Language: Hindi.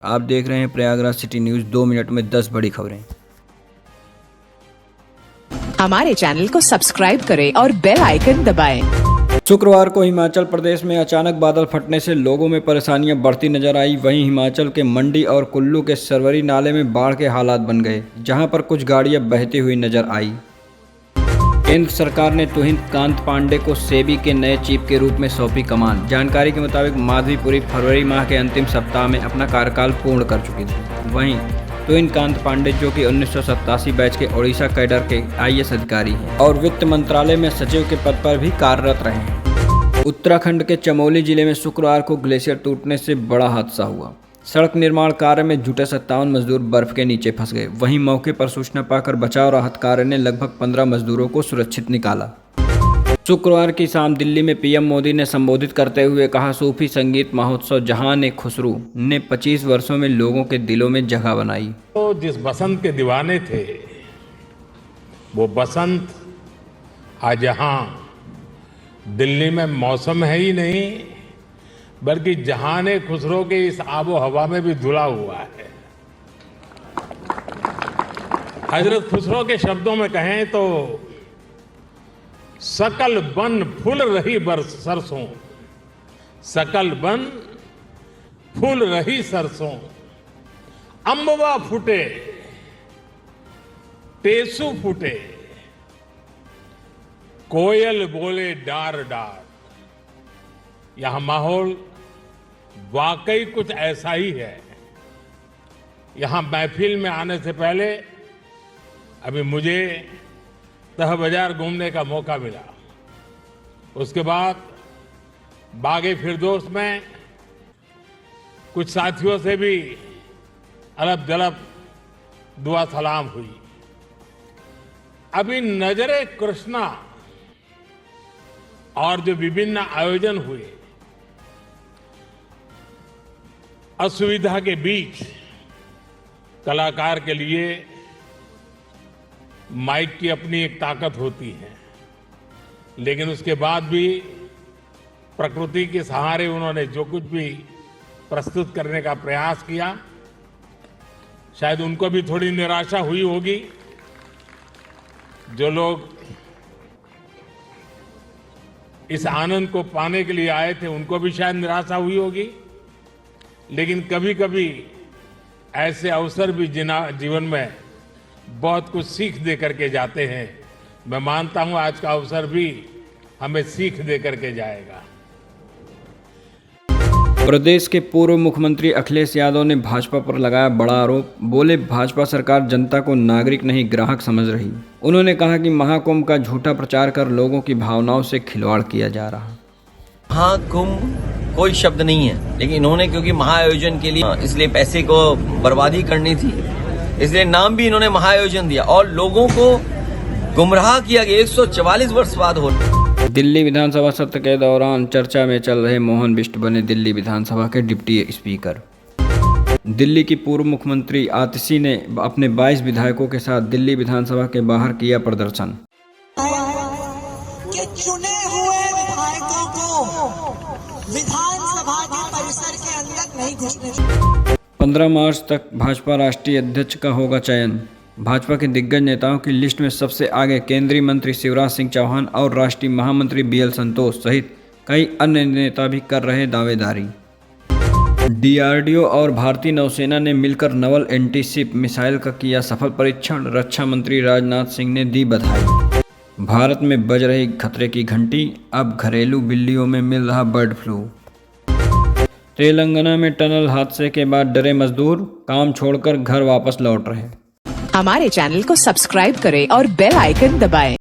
आप देख रहे हैं प्रयागराज सिटी न्यूज़। 2 मिनट में 10 बड़ी खबरें। हमारे चैनल को सब्सक्राइब करें और बेल आइकन दबाएं। शुक्रवार को हिमाचल प्रदेश में अचानक बादल फटने से लोगों में परेशानियां बढ़ती नजर आई। वहीं हिमाचल के मंडी और कुल्लू के सरवरी नाले में बाढ़ के हालात बन गए, जहां पर कुछ गाड़ियां बहती हुई नजर आई। केंद्र सरकार ने तुहिन कांत पांडे को सेबी के नए चीफ के रूप में सौंपी कमान। जानकारी के मुताबिक माधवीपुरी फरवरी माह के अंतिम सप्ताह में अपना कार्यकाल पूर्ण कर चुकी थी। वहीं तुहिन कांत पांडे, जो कि 1987 बैच के ओडिशा कैडर के IAS अधिकारी हैं और वित्त मंत्रालय में सचिव के पद पर भी कार्यरत रहे हैं। उत्तराखंड के चमोली जिले में शुक्रवार को ग्लेशियर टूटने से बड़ा हादसा हुआ। सड़क निर्माण कार्य में जुटे 57 मजदूर बर्फ के नीचे फंस गए। वहीं मौके पर सूचना पाकर बचाव राहत कार्य ने लगभग 15 मजदूरों को सुरक्षित निकाला। शुक्रवार की शाम दिल्ली में PM मोदी ने संबोधित करते हुए कहा, सूफी संगीत महोत्सव जहान खुसरू ने 25 वर्षों में लोगों के दिलों में जगह बनाई। तो जिस बसंत के दीवाने थे, वो बसंत आज यहाँ दिल्ली में मौसम है ही नहीं, बल्कि जहान खुसरो के इस आबो हवा में भी धुला हुआ है। हजरत खुसरो के शब्दों में कहें तो सकल बन फूल रही बरस सरसों, सकल बन फूल रही सरसों, अम्बवा फूटे टेसू फूटे, कोयल बोले डार डार। यहां माहौल वाकई कुछ ऐसा ही है। यहां महफिल में आने से पहले अभी मुझे तह बाजार घूमने का मौका मिला। उसके बाद बागे फिरदौस में कुछ साथियों से भी अलब जलब दुआ सलाम हुई। अभी नजरे कृष्णा और जो विभिन्न आयोजन हुए, असुविधा के बीच कलाकार के लिए माइक की अपनी एक ताकत होती है, लेकिन उसके बाद भी प्रकृति के सहारे उन्होंने जो कुछ भी प्रस्तुत करने का प्रयास किया, शायद उनको भी थोड़ी निराशा हुई होगी। जो लोग इस आनंद को पाने के लिए आए थे, उनको भी शायद निराशा हुई होगी। लेकिन कभी कभी ऐसे अवसर भी जीवन में बहुत कुछ सीख दे करके जाते हैं। मैं मानता हूं आज का अवसर भी हमें सीख दे करके जाएगा। प्रदेश के पूर्व मुख्यमंत्री अखिलेश यादव ने भाजपा पर लगाया बड़ा आरोप। बोले, भाजपा सरकार जनता को नागरिक नहीं ग्राहक समझ रही। उन्होंने कहा कि महाकुंभ का झूठा प्रचार कर लोगों की भावनाओं से खिलवाड़ किया जा रहा। महाकुंभ कोई शब्द नहीं है, लेकिन इन्होंने क्योंकि महाआयोजन के लिए इसलिए पैसे को बर्बादी करनी थी, इसलिए नाम भी इन्होंने महाआयोजन दिया और लोगों को गुमराह किया गया। 144 वर्ष बाद हो। दिल्ली विधानसभा सत्र के दौरान चर्चा में चल रहे मोहन बिष्ट बने दिल्ली विधानसभा के डिप्टी स्पीकर। दिल्ली की पूर्व मुख्यमंत्री आतिशी ने अपने 22 विधायकों के साथ दिल्ली विधानसभा के बाहर किया प्रदर्शन। कि चुने हुए विधायकों को विधानसभा के परिसर के अंदर नहीं घुसने। 15 मार्च तक भाजपा राष्ट्रीय अध्यक्ष का होगा चयन। भाजपा के दिग्गज नेताओं की लिस्ट में सबसे आगे केंद्रीय मंत्री शिवराज सिंह चौहान और राष्ट्रीय महामंत्री BL संतोष सहित कई अन्य नेता भी कर रहे दावेदारी। DRDO और भारतीय नौसेना ने मिलकर नवल एंटीशिप मिसाइल का किया सफल परीक्षण। रक्षा मंत्री राजनाथ सिंह ने दी बधाई। भारत में बज रही खतरे की घंटी, अब घरेलू बिल्लियों में मिल रहा बर्ड फ्लू। तेलंगाना में टनल हादसे के बाद डरे मजदूर काम छोड़कर घर वापस लौट रहे। हमारे चैनल को सब्सक्राइब करें और बेल आइकन दबाएं।